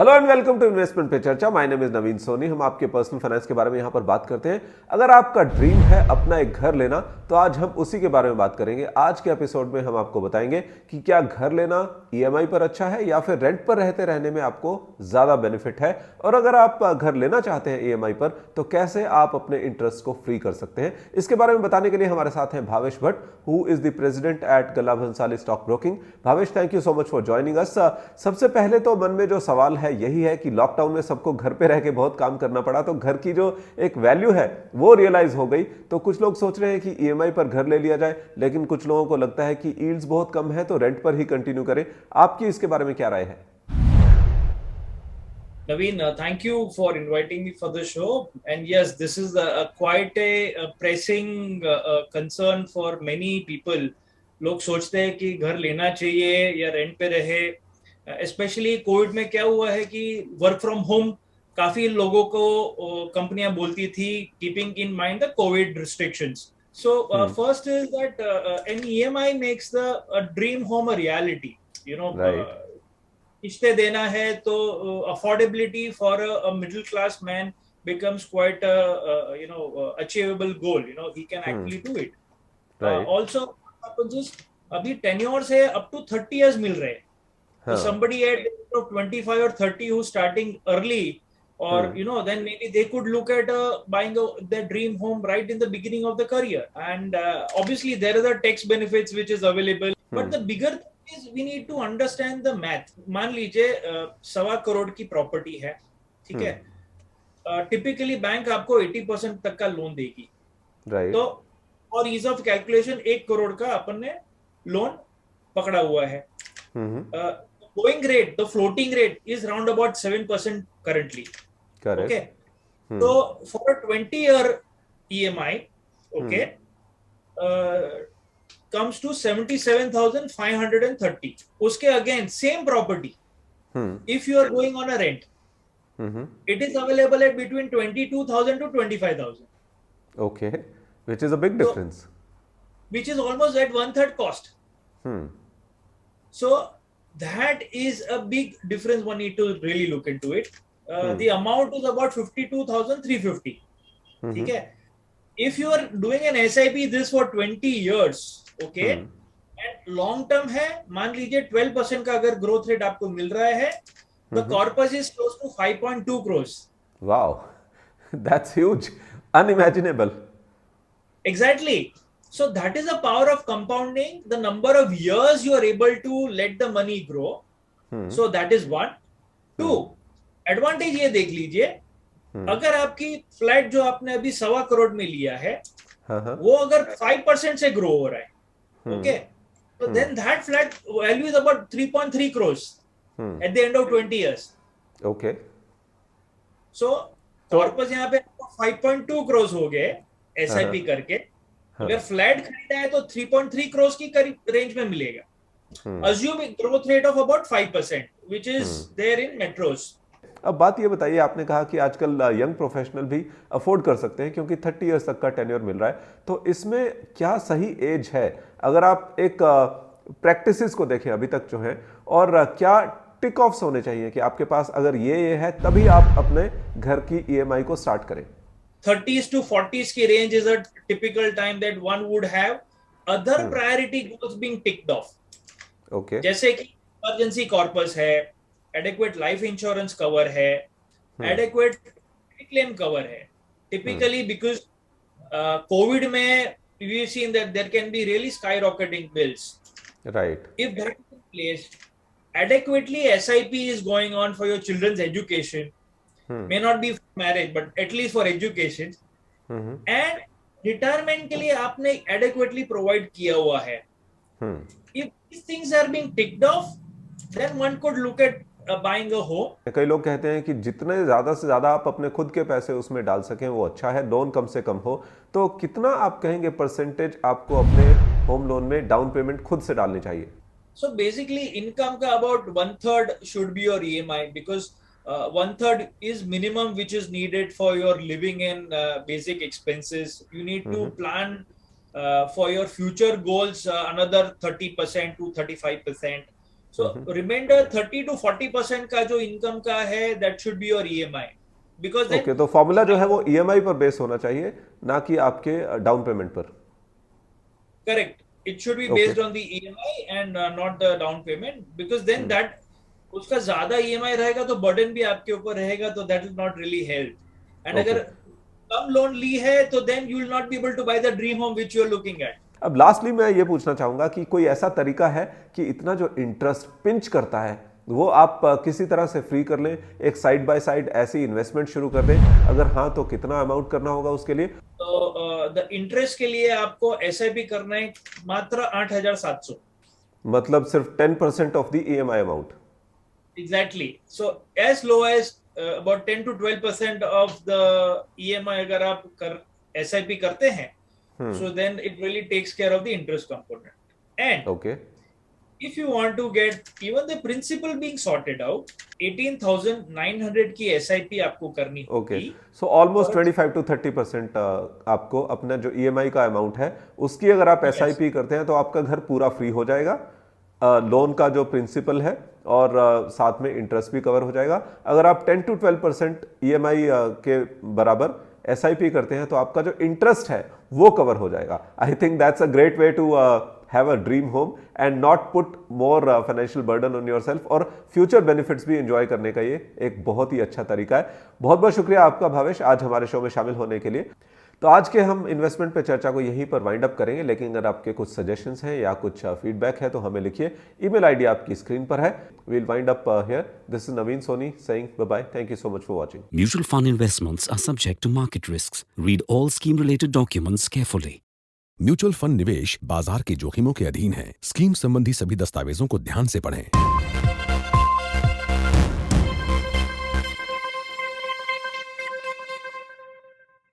Hello and welcome to investment पे चर्चा। My name is Naveen Soni. हम आपके पर्सनल फाइनेंस के बारे में यहाँ पर बात करते हैं। अगर आपका ड्रीम है अपना एक घर लेना तो आज हम उसी के बारे में बात करेंगे। आज के एपिसोड में हम आपको बताएंगे कि क्या घर लेना ईएमआई पर अच्छा है या फिर रेंट पर रहने में आपको ज्यादा बेनिफिट है, और अगर आप घर लेना चाहते हैं ईएमआई पर तो कैसे आप अपने इंटरेस्ट को फ्री कर सकते हैं। इसके बारे में बताने के लिए हमारे साथ हैं Bhavesh Bhatt, who is the president at Galla Bhansali stock broking. Bhavesh, thank you so much for joining us. सबसे पहले तो मन में जो सवाल है यही है कि लॉकडाउन में सबको घर पे रह के बहुत काम करना पड़ा, तो घर की जो एक वैल्यू है वो रियलाइज हो गई। तो कुछ लोग सोच रहे हैं कि ईएमआई पर घर ले लिया जाए, लेकिन कुछ लोगों को लगता है कि यील्ड्स बहुत कम है तो रेंट पर ही कंटिन्यू करें। आपकी इसके बारे में क्या राय है? Naveen, thank you for inviting me for the show. And yes, this is quite a pressing concern for many people. लोग सोचते हैं कि घर लेना चाहिए या रेंट पे रहे। स्पेशली कोविड में क्या हुआ है कि वर्क फ्रॉम होम काफी लोगों को कंपनियां बोलती थी, keeping in mind the Covid restrictions. So first is that an EMI makes the dream home a reality. You know, right. किस्तें देना है तो affordability for a middle class man becomes quite a achievable goal. He can actually do it. Right. Also what happens is अभी tenure से up to 30 years मिल रहे हैं. So हाँ। somebody at the age of 25 or 30 who's starting early, or then maybe they could look at buying their dream home right in the beginning of the career. And obviously there are the tax benefits which is available, but the bigger thing is we need to understand the math. मान लीजिए 1.25 करोड़ की property है, ठीक है. Typically bank आपको 80% तक का loan देगी. राइट। तो और ईज ऑफ कैलकुलेशन 1 करोड़ का अपन ने लोन पकड़ा हुआ है. Going rate, the floating rate is round about 7% currently. Correct. Okay. So for a 20-year EMI, okay, comes to 77,530. उसके again same property. If you are going on a rent, it is available at between 22,000 to 25,000. Okay, which is a big So, difference. which is almost at 1/3 cost. So that is a big difference. One need to really look into it. The amount is about 52,350. ठीक है. If you are doing an SIP this for 20 years, okay, and long term है, मान लीजिए 12% का अगर growth rate आपको मिल रहा है, the corpus is close to 5.2 crores. Wow, that's huge, unimaginable. Exactly. So that is the power of compounding. The number of years you are able to let the money grow. So that is one. Two, advantage ये देख लीजिए, अगर आपकी flat जो आपने अभी 1.25 करोड़ में लिया है, वो अगर 5% से ग्रो हो रहा है, okay, so then that flat value is about 3.3 crores at the end of 20 years. Okay. So corpus यहाँ पे 5.2 crores हो गए SIP करके. अगर फ्लैट खरीदा है तो 3.3 crores की रेंज में मिलेगा. Assume growth rate of about 5%, which is there in metros. अब बात ये बताइए, आपने कहा कि आजकल यंग प्रोफेशनल भी अफोर्ड कर सकते हैं क्योंकि 30 इयर्स तक का टेन्योर मिल रहा है, तो इसमें क्या सही एज है? अगर आप एक प्रैक्टिसेस को देखें अभी तक जो है, और क्या टिक ऑफ्स होने चाहिए कि आपके पास अगर ये है तभी आप अपने घर की ईएमआई को स्टार्ट करें? 30s to 40s की range is a typical time that one would have other priority goals being ticked off. Okay. जैसे कि emergency corpus है, adequate life insurance cover है, adequate claim cover है. Typically because COVID में we've seen that there can be really skyrocketing bills. Right. If that is in place, adequately SIP is going on for your children's education. May not be for marriage, but at least for education. And retirement के लिए आपने adequately provide किया हुआ है. If these things are being ticked off, then one could look at buying a home. कई लोग कहते हैं कि जितने ज्यादा से ज्यादा आप अपने खुद के पैसे उसमें डाल सकें वो अच्छा है, लोन कम से कम हो। तो कितना आप कहेंगे परसेंटेज आपको अपने होम लोन में डाउन पेमेंट खुद से डालनी चाहिए? So basically income का about 1/3 should be your EMI, because 1/3 is minimum which is needed for your living and basic expenses. You need to plan for your future goals another 30% to 35%. So reminder 30 to 40% का जो income का है that should be your EMI, because okay, तो formula जो है वो EMI पर base होना चाहिए, ना कि आपके डाउन पेमेंट पर। Correct, it should be okay, based on the EMI and not the down payment, because then that उसका ज्यादा ईएमआई रहेगा तो बर्डन भी आपके ऊपर रहेगा, तो that will not really help. And okay. अगर कम लोन ली है तो then you will not be able to buy the dream home which you are looking at. अब लास्टली मैं ये पूछना चाहूंगा कि कोई ऐसा तरीका है कि इतना जो इंटरेस्ट पिंच करता है वो आप किसी तरह से फ्री कर लें, एक साइड बाय साइड ऐसी इन्वेस्टमेंट शुरू कर दें? अगर हाँ तो कितना अमाउंट करना होगा उसके लिए? तो द इंटरेस्ट के लिए आपको एसआईपी करना है मात्र 8,700। मतलब सिर्फ 10% of the EMI amount? Exactly, so as low as about 10 to 12% of the EMI अगर आप कर एसआईपी करते हैं, so then it really takes care of the interest component. And okay, if you want to get even the principal being sorted out, 18,900 की SIP आपको करनी okay. होगी। So almost 25 to 30% आपको अपना जो ईएमआई का अमाउंट है उसकी अगर आप एसआईपी करते हैं तो आपका घर पूरा फ्री हो जाएगा, लोन का जो प्रिंसिपल है और साथ में इंटरेस्ट भी कवर हो जाएगा। अगर आप 10 to 12% ईएमआई के बराबर एसआईपी करते हैं तो आपका जो इंटरेस्ट है वो कवर हो जाएगा। I think that's a great way to have a dream home and not put more financial burden on yourself, और फ्यूचर बेनिफिट्स भी एंजॉय करने का ये एक बहुत ही अच्छा तरीका है। बहुत बहुत शुक्रिया आपका भावेश आज हमारे शो में शामिल होने के लिए। तो आज के हम इन्वेस्टमेंट पे चर्चा को यहीं पर वाइंड अप करेंगे, लेकिन अगर आपके कुछ सजेशंस हैं या कुछ फीडबैक है तो हमें लिखिए। ईमेल आईडी आपकी स्क्रीन पर है। We'll wind up here. This is Naveen Soni saying bye bye. Thank you so much for watching. Mutual fund investments are subject to market risks. Read all scheme-related documents carefully. Mutual fund निवेश बाजार के जोखिमों के अधीन है। Scheme संबंधी सभी दस्तावेजों को ध्यान से पढ़ें।